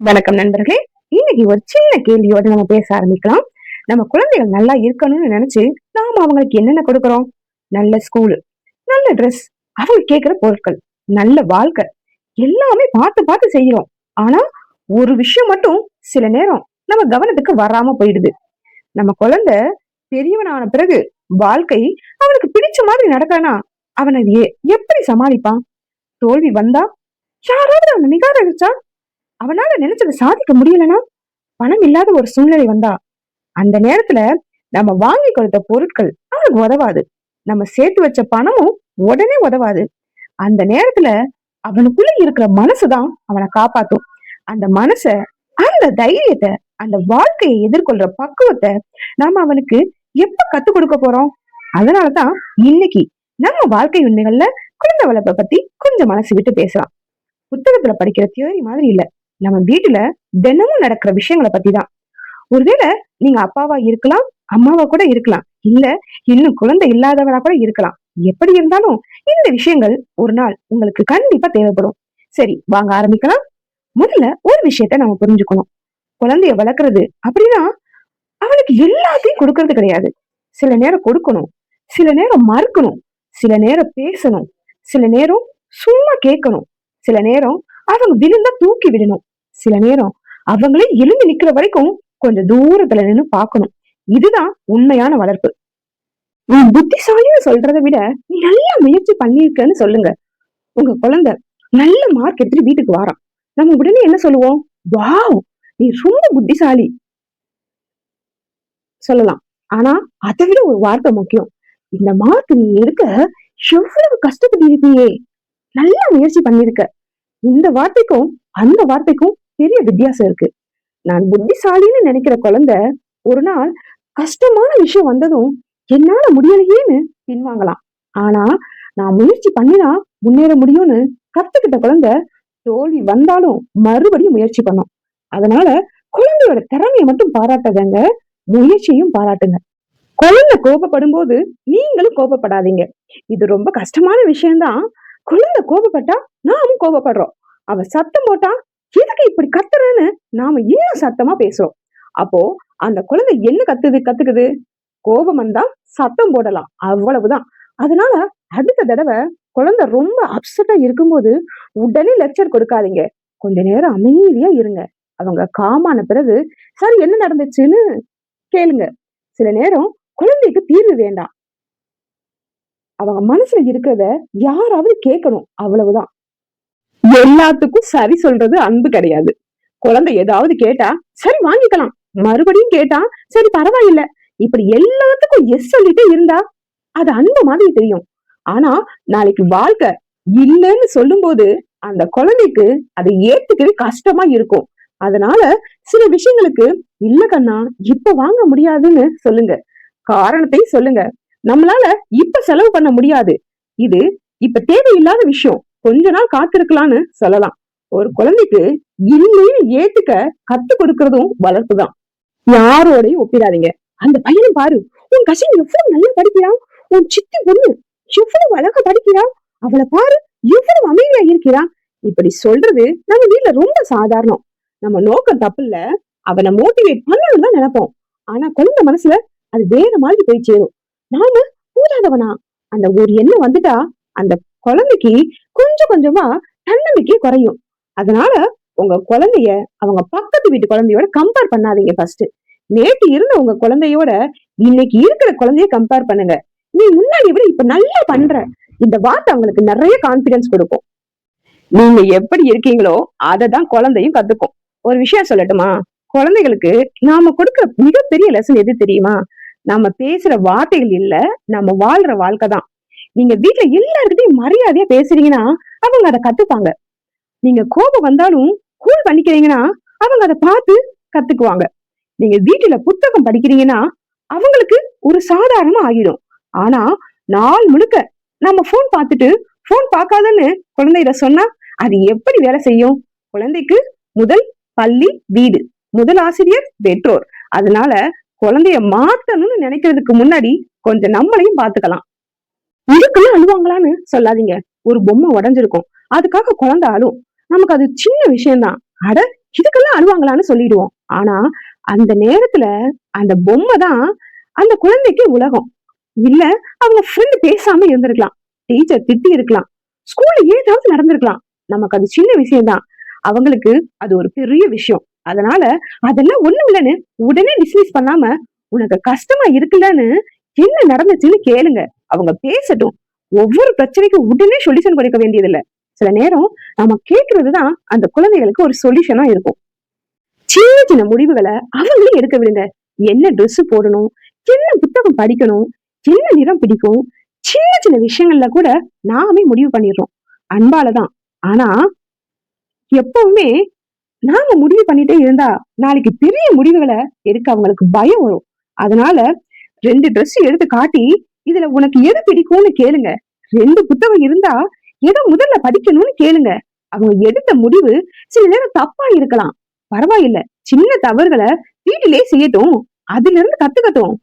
வணக்கம் நண்பர்களே. இன்னைக்கு ஒரு சின்ன கேள்வியோட நம்ம பேச ஆரம்பிக்கலாம். நம்ம குழந்தைகள் நல்லா இருக்கணும்னு நினைச்சு நாம அவங்களுக்கு என்னென்ன கொடுக்கறோம்? நல்ல ஸ்கூலு, நல்ல ட்ரெஸ், அவங்க கேட்கிற பொருட்கள், நல்ல வாழ்க்கை, எல்லாமே பார்த்து பார்த்து செய்யறோம். ஆனா ஒரு விஷயம் மட்டும் சில நேரம் நம்ம கவனத்துக்கு வராம போயிடுது. நம்ம குழந்தை பெரியவனான பிறகு வாழ்க்கை அவனுக்கு பிடிச்ச மாதிரி நடக்கலனா அவனை எப்படி சமாளிப்பான்? தோல்வி வந்தா யாராவது அவனை நிகாரிச்சா அவனால நினைச்சதை சாதிக்க முடியலனா, பணம் இல்லாத ஒரு சூழ்நிலை வந்தா அந்த நேரத்துல நம்ம வாங்கி கொடுத்த பொருட்கள் அவனுக்கு உதவாது. நம்ம சேர்த்து வச்ச பணமும் உடனே உதவாது. அந்த நேரத்துல அவனுக்குள்ள இருக்கிற மனசுதான் அவனை காப்பாத்தும். அந்த மனச, அந்த தைரியத்தை, அந்த வாழ்க்கையை எதிர்கொள்ற பக்குவத்தை நாம அவனுக்கு எப்ப கத்து கொடுக்க போறோம்? அதனாலதான் இன்னைக்கு நம்ம வாழ்க்கை உண்மைகள்ல குழந்தை வளர்ப்பை பத்தி கொஞ்சம் மனசு விட்டு பேசலாம். புத்தகத்துல படிக்கிற தியோரி மாதிரி இல்ல, நம்ம வீட்டுல தினமும் நடக்கிற விஷயங்களை பத்தி தான். ஒருவேளை நீங்க அப்பாவா இருக்கலாம், அம்மாவா கூட இருக்கலாம், இல்ல இன்னும் குழந்தை இல்லாதவரா கூட இருக்கலாம். எப்படி இருந்தாலும் இந்த விஷயங்கள் ஒரு நாள் உங்களுக்கு கண்டிப்பா தேவைப்படும். சரி, வாங்க ஆரம்பிக்கலாம். முதல்ல ஒரு விஷயத்த நம்ம புரிஞ்சுக்கணும். குழந்தைய வளர்க்கறது அப்படின்னா அவனுக்கு எல்லாத்தையும் கொடுக்கறது கிடையாது. சில நேரம் கொடுக்கணும், சில நேரம் மறுக்கணும், சில நேரம் பேசணும், சில நேரம் சும்மா கேட்கணும், சில நேரம் அவங்க விழுந்தா தூக்கி விடணும், சில நேரம் அவங்களே எழுந்து நிக்கிற வரைக்கும் கொஞ்சம் தூரத்துல நின்னு பாக்கணும். இதுதான் உண்மையான வளர்ப்பு. நீ புத்திசாலின்னு சொல்றதை விட நீ நல்லா முயற்சி பண்ணிருக்கன்னு சொல்லுங்க. உங்க குழந்தை நல்ல மார்க் எடுத்துட்டு வீட்டுக்கு வாரான், நம்ம உடனே என்ன சொல்லுவோம்? வாவ், நீ ரொம்ப புத்திசாலி சொல்லலாம். ஆனா அதை விட ஒரு வார்த்தை முக்கியம். இந்த மார்க் நீ எடுக்க எவ்வளவு கஷ்டப்பட்டு இருப்பியே, நல்லா முயற்சி பண்ணிருக்க. இந்த வார்த்தைக்கும் அந்த வார்த்தைக்கும் பெரிய வித்தியாசம் இருக்கு. நான் புத்திசாலின்னு நினைக்கிற குழந்தை ஒரு நாள் கஷ்டமான விஷயம் வந்ததும் என்னால முடியலையேன்னு பின்வாங்கலாம். ஆனா நான் முயற்சி பண்ணினா முன்னேற முடியும்னு கத்துக்கிட்ட குழந்தை தோல்வி வந்தாலும் மறுபடியும் முயற்சி பண்ணும். அதனால குழந்தையோட திறமையை மட்டும் பாராட்டாதங்க, முயற்சியும் பாராட்டுங்க. குழந்தை கோபப்படும் போது நீங்களும் கோபப்படாதீங்க. இது ரொம்ப கஷ்டமான விஷயம்தான். குழந்தை கோபப்பட்டா நாமும் கோபப்படுறோம். அவ சத்தம் போட்டா எதுக்கு இப்படி கத்துறன்னு நாம இன்னும் சத்தமா பேசுறோம். அப்போ அந்த குழந்தை என்ன கத்துக்குது? கோபம் வந்தா சத்தம் போடலாம், அவ்வளவுதான். அதனால அடுத்த தடவை குழந்தை ரொம்ப அப்செட்டா இருக்கும்போது உடனே லெக்சர் கொடுக்காதீங்க. கொஞ்ச நேரம் அமைதியா இருங்க. அவங்க காமான பிறகு சரி என்ன நடந்துச்சுன்னு கேளுங்க. சில நேரம் குழந்தைக்கு தீர்வு வேண்டாம், அவங்க மனசுல இருக்கிறத யாராவது கேட்கணும், அவ்வளவுதான். எல்லாத்துக்கும் சரி சொல்றது அன்பு கிடையாது. குழந்தை ஏதாவது கேட்டா சரி வாங்கிக்கலாம், மறுபடியும் கேட்டா சரி பரவாயில்ல, இப்படி எல்லாத்துக்கும் எஸ் சொல்லிட்டே இருந்தா அது அன்பு மாதிரி தெரியும். ஆனா நாளைக்கு வாழ்க்கை இல்லைன்னு சொல்லும் போது அந்த குழந்தைக்கு அதை ஏத்துக்கவே கஷ்டமா இருக்கும். அதனால சில விஷயங்களுக்கு இல்ல கண்ணா இப்ப வாங்க முடியாதுன்னு சொல்லுங்க. காரணத்தையும் சொல்லுங்க. நம்மளால இப்ப செலவு பண்ண முடியாது, இது இப்ப தேவையில்லாத விஷயம், கொஞ்ச நாள் காத்திருக்கலாம்னு சொல்லலாம். ஒரு குழந்தைக்கு இல்லைன்னு ஏத்துக்க கத்து கொடுக்கறதும் வளர்ப்புதான். யாரோடையும் ஒப்பிடாதீங்க. அந்த பையனை பாரு, உன் கசின் எவ்வளவு நல்லா படிக்கிறான், உன் சித்தி பொண்ணு எவ்வளவு அழகா படிக்கிறா, அவளை பாரு எவ்வளவு அமைதியா இருக்கிறா. இப்படி சொல்றது நம்ம வீட்டுல ரொம்ப சாதாரணம். நம்ம நோக்கம் தப்பு இல்ல, அவனை மோட்டிவேட் பண்ணணும் தான் நினைப்போம். ஆனா குழந்தை மனசுல அது வேற மாதிரி போய் சேரும். நாம கூடாதவனா அந்த ஒரு எண்ணம் வந்துட்டா அந்த குழந்தைக்கு கொஞ்சம் கொஞ்சமா தன்னம்பிக்கை குறையும். அதனால உங்க குழந்தைய அவங்க பக்கத்து வீட்டு குழந்தையோட கம்பேர் பண்ணாதீங்க. ஃபர்ஸ்ட் நேற்று இருந்த உங்க குழந்தையோட இன்னைக்கு இருக்கிற குழந்தைய கம்பேர் பண்ணுங்க. நீ முன்னாடி விட இப்ப நல்லா பண்ற, இந்த வார்த்தை அவங்களுக்கு நிறைய கான்பிடன்ஸ் கொடுக்கும். நீங்க எப்படி இருக்கீங்களோ அதை தான் குழந்தையும் கத்துக்கும். ஒரு விஷயம் சொல்லட்டுமா? குழந்தைகளுக்கு நாம கொடுக்கிற மிகப்பெரிய லெசன் எது தெரியுமா? நாம பேசுற வார்த்தைகள் இல்ல, நம்ம வாழ்ற வாழ்க்கை தான். நீங்க வீட்டுல எல்லாருக்கிட்டையும் மரியாதையா பேசுறீங்கன்னா அவங்க அதை கத்துப்பாங்க. நீங்க கோபம் வந்தாலும் கூல் பண்ணிக்கிறீங்கன்னா அவங்க அதை பார்த்து கத்துக்குவாங்க. நீங்க வீட்டுல புத்தகம் படிக்கிறீங்கன்னா அவங்களுக்கு ஒரு சாதாரணமா ஆகிடும். ஆனா நாள் முழுக்க நம்ம போன் பார்த்துட்டு போன் பார்க்காதன்னு குழந்தைகிட்ட சொன்னா அது எப்படி வேலை செய்யும்? குழந்தைக்கு முதல் பள்ளி வீடு, முதல் ஆசிரியர் பெற்றோர். அதனால குழந்தைய மாத்தணும்னு நினைக்கிறதுக்கு முன்னாடி கொஞ்சம் நம்மளையும் பாத்துக்கலாம். இதுக்குள்ள அழுவாங்களான்னு சொல்லாதீங்க. ஒரு பொம்மை உடஞ்சிருக்கும், அதுக்காக குழந்தை அழும், நமக்கு அது சின்ன விஷயம்தான். அட இதுக்கெல்லாம் அழுவாங்களான்னு சொல்லிடுவோம். ஆனா அந்த நேரத்துல அந்த பொம்மை தான் அந்த குழந்தைக்கு உலகம். இல்ல அவங்க ஃப்ரெண்ட் பேசாம இருந்திருக்கலாம், டீச்சர் திட்டி இருக்கலாம், ஸ்கூல்ல ஏதாவது நடந்திருக்கலாம். நமக்கு அது சின்ன விஷயம் தான், அவங்களுக்கு அது ஒரு பெரிய விஷயம். அதனால அதெல்லாம் ஒண்ணும் இல்லைன்னு உடனே டிஸ்மிஸ் பண்ணாம, உனக்கு கஷ்டமா இருக்குல்லன்னு என்ன நடந்துச்சுன்னு கேளுங்க. அவங்க பேசட்டும். ஒவ்வொரு பிரச்சனைக்கும் உடனே சொல்யூஷன் கொடுக்க வேண்டியது இல்ல. சில நேரம் நம்ம கேட்கறதுதான் அந்த குழந்தைகளுக்கு ஒரு சொல்யூஷனா இருக்கும். சின்ன சின்ன முடிவுகளை அவங்களே எடுக்க விடுங்க. என்ன ட்ரெஸ் போடணும், என்ன புத்தகம் படிக்கணும், என்ன நிறம் பிடிக்கும், சின்ன சின்ன விஷயங்கள்ல கூட நாமே முடிவு பண்ணிடுறோம், அன்பாலதான். ஆனா எப்பவுமே நாம முடிவு பண்ணிட்டே இருந்தா நாளைக்கு பெரிய முடிவுகளை எடுக்க அவங்களுக்கு பயம் வரும். அதனால 2 ட்ரெஸ் எடுத்து காட்டி இதுல உனக்கு எது பிடிக்கும்னு கேளுங்க. 2 புத்தகம் இருந்தா எதை முதல்ல படிக்கணும்னு கேளுங்க. அவங்க எடுத்த முடிவு சில நேரம் தப்பா இருக்கலாம், பரவாயில்ல. சின்ன தவறுகளை வீட்டிலே செய்யட்டும், அதுல இருந்து கத்துக்கட்டும்.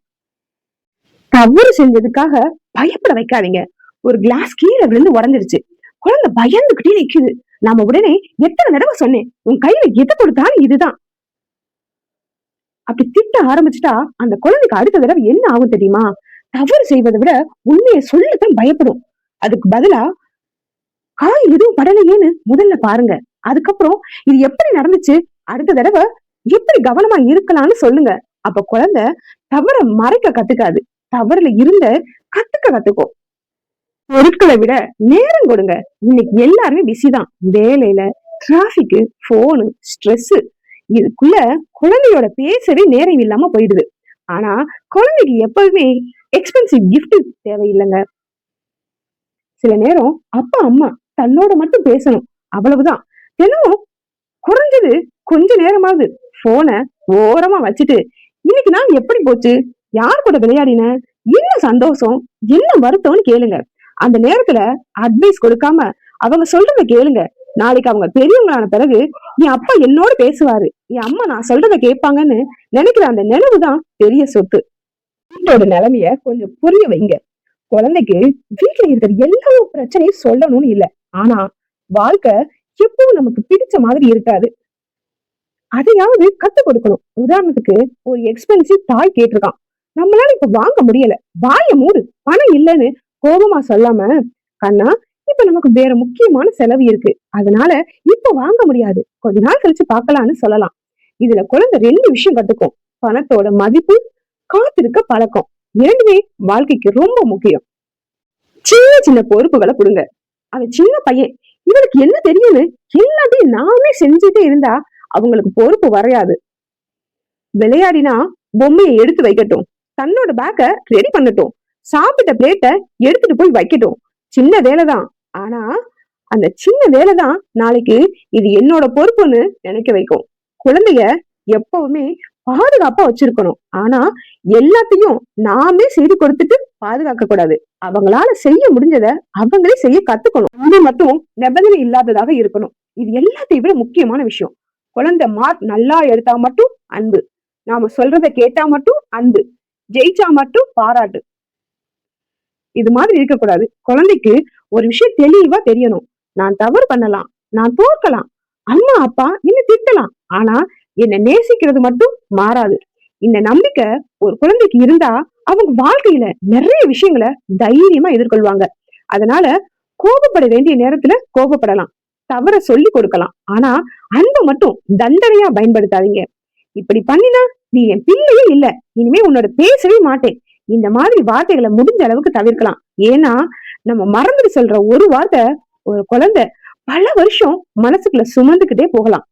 தவறு செஞ்சதுக்காக பயப்பட வைக்காதீங்க. ஒரு கிளாஸ் கீழே விழுந்து உடஞ்சிருச்சு, குழந்தை பயந்துகிட்டே நிக்குது. நாம உடனே எத்தனை தடவை சொன்னேன், உன் கையில எது கொடுத்தாலும் இதுதான். அப்படி திட்ட ஆரம்பிச்சுட்டா அந்த குழந்தைக்கு அடுத்த தடவை என்ன ஆகும் தெரியுமா? தவறு செய்வதை விட உண்மையை சொல்லத்தான் பயப்படும். அதுக்கு பதிலா காய் எதுவும் படலையேன்னு முதல்ல பாருங்க. அதுக்கப்புறம் இது எப்படி நடந்துச்சு, அடுத்த தடவை எப்படி கவனமா இருக்கலாம்னு சொல்லுங்க. அப்ப குழந்தை தவற மறைக்க கத்துக்காது, தவறுல இருந்த கத்துக்கும். பொருட்களை விட நேரம் கொடுங்க. இன்னைக்கு எல்லாருமே பிஸிதான், வேலையில, டிராபிக், போனு, ஸ்ட்ரெஸ், இதுக்குள்ள குழந்தையோட பேசவே நேரம் இல்லாம போயிடுது. ஆனா குழந்தைக்கு எப்பவுமே எக்ஸ்பென்சிவ் கிஃப்ட் தேவையில்லைங்க. சில நேரம் அப்பா அம்மா தன்னோட மட்டும் பேசணும், அவ்வளவுதான். தினமும் குறைஞ்சது கொஞ்ச நேரமாவது போனை ஓரமா வச்சுட்டு இன்னைக்கு நான் எப்படி போச்சு, யார் கூட விளையாடின, என்ன சந்தோஷம், என்ன வருத்தம்னு கேளுங்க. அந்த நேரத்துல அட்வைஸ் கொடுக்காம அவங்க சொல்றத கேளுங்க. நாளைக்கு அவங்க பெரியவங்களான பிறகு என் அப்பா என்னோட பேசுவாரு, என் அம்மா நான் சொல்றத கேட்பாங்கன்னு நினைக்கிற அந்த நினைவுதான் பெரிய சொத்து. வீட்டோட நிலைமைய கொஞ்சம் புரிய வைங்க. குழந்தைக்கு வீட்டுல இருக்கிற எல்லா பிரச்சனையும் சொல்லணும்னு இல்ல, ஆனா வாழ்க்கை எப்பவும் நமக்கு பிடிச்ச மாதிரி இருக்காது, அதையாவது கத்து கொடுக்கணும். உதாரணத்துக்கு ஒரு எக்ஸ்பென்சிவ் டாய் கேட்டிருக்கான், நம்மளால இப்ப வாங்க முடியல, வாய மூடு, பணம் இல்லைன்னு கோபமா சொல்லாம, கண்ணா இப்ப நமக்கு வேற முக்கியமான செலவு இருக்கு, அதனால இப்ப வாங்க முடியாது, கொஞ்ச நாள் கழிச்சு பார்க்கலாம்னு சொல்லலாம். இதுல குழந்தை 2 விஷயம் கத்துக்கும், பணத்தோட மதிப்பு, காத்திருக்க பழக்கம். இரண்டுமே வாழ்க்கைக்கு ரொம்ப முக்கியம். சின்ன சின்ன பொறுப்புகளை கொடுங்க. அவன் சின்ன பையன், இவனுக்கு என்ன தெரியும்னு எல்லாத்தையும் நாமே செஞ்சுட்டே இருந்தா அவங்களுக்கு பொறுப்பு வரையாது. விளையாடினா பொம்மையை எடுத்து வைக்கட்டும், தன்னோட பேக்க ரெடி பண்ணட்டும், சாப்பிட்ட பிளேட்டை எடுத்துட்டு போய் வைக்கட்டும். சின்ன வேலைதான், ஆனா அந்த சின்ன வேலைதான் நாளைக்கு இது என்னோட பொறுப்புன்னு நினைக்க வைக்கும். குழந்தைய எப்பவுமே பாதுகாப்பா வச்சிருக்கணும், ஆனா எல்லாத்தையும் நாமே செய்து கொடுத்துட்டு பாதுகாக்க கூடாது. அவங்களால செய்ய முடிஞ்சதை அவங்களே செய்ய கத்துக்கணும். அது மட்டும் நிபந்தனை இல்லாததாக இருக்கணும். இது எல்லாத்தையும் விட முக்கியமான விஷயம். குழந்தை மார்க் நல்லா எடுத்தா மட்டும் அன்பு, நாம சொல்றத கேட்டா மட்டும் அன்பு, ஜெயிச்சா மட்டும் பாராட்டு, இது மாதிரி இருக்கக்கூடாது. குழந்தைக்கு ஒரு விஷயம் தெளிவா தெரியணும், நான் தவறு பண்ணலாம், நான் தோற்கலாம், அம்மா அப்பா என்ன திட்டலாம், ஆனா என்ன நேசிக்கிறது மட்டும் மாறாது. இந்த நம்பிக்கை ஒரு குழந்தைக்கு இருந்தா அவங்க வாழ்க்கையில நிறைய விஷயங்களை தைரியமா எதிர்கொள்வாங்க. அதனால கோபப்பட வேண்டிய நேரத்துல கோபப்படலாம், தவற சொல்லி கொடுக்கலாம், ஆனா அன்பை மட்டும் தண்டனையா பயன்படுத்தாதீங்க. இப்படி பண்ணினா நீ என் பிள்ளையே இல்ல, இனிமே உன்னோட பேசவே மாட்டேன், இந்த மாதிரி வார்த்தைகளை முடிஞ்ச அளவுக்கு தவிர்க்கலாம். ஏன்னா நம்ம மறந்துட்டு சொல்ற ஒரு வார்த்தை ஒரு குழந்தை பல வருஷம் மனசுக்குள்ள சுமந்துக்கிட்டே போகலாம்.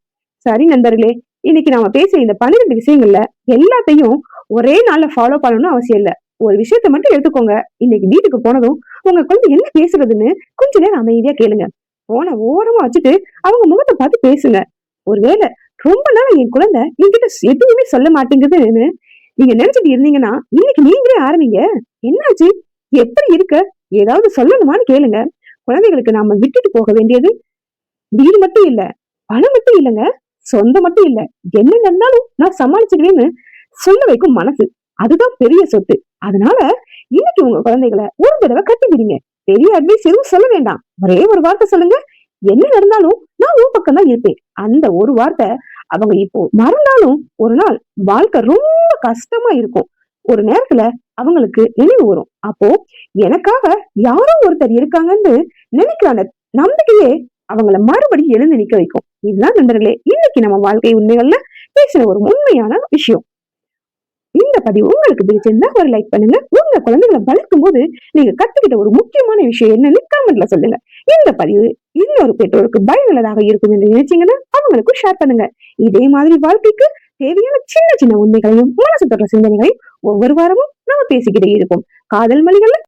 சரி நண்பர்களே, இன்னைக்கு நாம பேசிய இந்த 12 விஷயங்கள்ல எல்லாத்தையும் ஒரே நாள்ல ஃபாலோ பண்ணணும்னு அவசியம் இல்ல. ஒரு விஷயத்த மட்டும் எடுத்துக்கோங்க. இன்னைக்கு வீட்டுக்கு போனதும் உங்க குழந்தை என்ன பேசுறதுன்னு கொஞ்ச நேரம் அமைதியா கேளுங்க. போன ஓரமா வச்சுட்டு அவங்க முகத்தை பார்த்து பேசுங்க. ஒருவேளை ரொம்ப நாள் என் குழந்தை என்கிட்ட எதுவுமே சொல்ல மாட்டேங்குதுன்னு நீங்க நினைச்சிட்டு இருந்தீங்கன்னா இன்னைக்கு நீங்களே ஆரம்பிங்க. என்னாச்சு, எப்படி இருக்க, ஏதாவது சொல்லணுமான்னு கேளுங்க. குழந்தைகளுக்கு நாம விட்டுட்டு போக வேண்டியது வீடு மட்டும் இல்ல, பணம் மட்டும் இல்லைங்க, சொந்தம் மட்டும் இல்ல, என்ன நடந்தாலும் நான் சமாளிச்சிடுவேன்னு சொல்ல வைக்கும் மனசு, அதுதான் பெரிய சொத்து. அதனால இன்னைக்கு உங்க குழந்தைகளை ஒரு தடவை கட்டி விடுங்க. பெரிய அட்வைஸ் எதுவும் சொல்ல வேண்டாம், ஒரே ஒரு வார்த்தை சொல்லுங்க, என்ன நடந்தாலும் நான் உன் பக்கம் தான் இருப்பேன். அந்த ஒரு வார்த்தை அவங்க இப்போ மறந்தாலும் ஒரு நாள் வாழ்க்கை ரொம்ப கஷ்டமா இருக்கும். ஒரு நேரத்துல அவங்களுக்கு நினைவு வரும். அப்போ எனக்காக யாரோ ஒருத்தர் இருக்காங்கன்னு நினைக்கிற அந்த நம்பிக்கையே அவங்கள மறுபடியும் எழுந்து நிக்க வைக்கும். இதுதான் நண்பர்களே இன்னைக்கு நம்ம வாழ்க்கை உண்மைகள்ல பேசின ஒரு உண்மையான விஷயம். இந்த பதிவு உங்களுக்கு பிடிச்சிருந்தா ஒரு லைக் பண்ணுங்க. உங்க குழந்தைகளை வளர்க்கும் போது நீங்க கத்துக்கிட்ட ஒரு முக்கியமான விஷயம் என்னன்னு கமெண்ட்ல சொல்லுங்க. இந்த பதிவு இன்னொரு பெற்றோருக்கு பயனுள்ளதாக இருக்கும் என்று நினைச்சீங்கன்னா அவங்களுக்கும் ஷேர் பண்ணுங்க. இதே மாதிரி வாழ்க்கைக்கு தேவையான சின்ன சின்ன உண்மைகளையும் மனசு தொற்ற சிந்தனைகளையும் ஒவ்வொரு வாரமும் நம்ம பேசிக்கிட்டே இருக்கும். காதல் மொழிகள்ல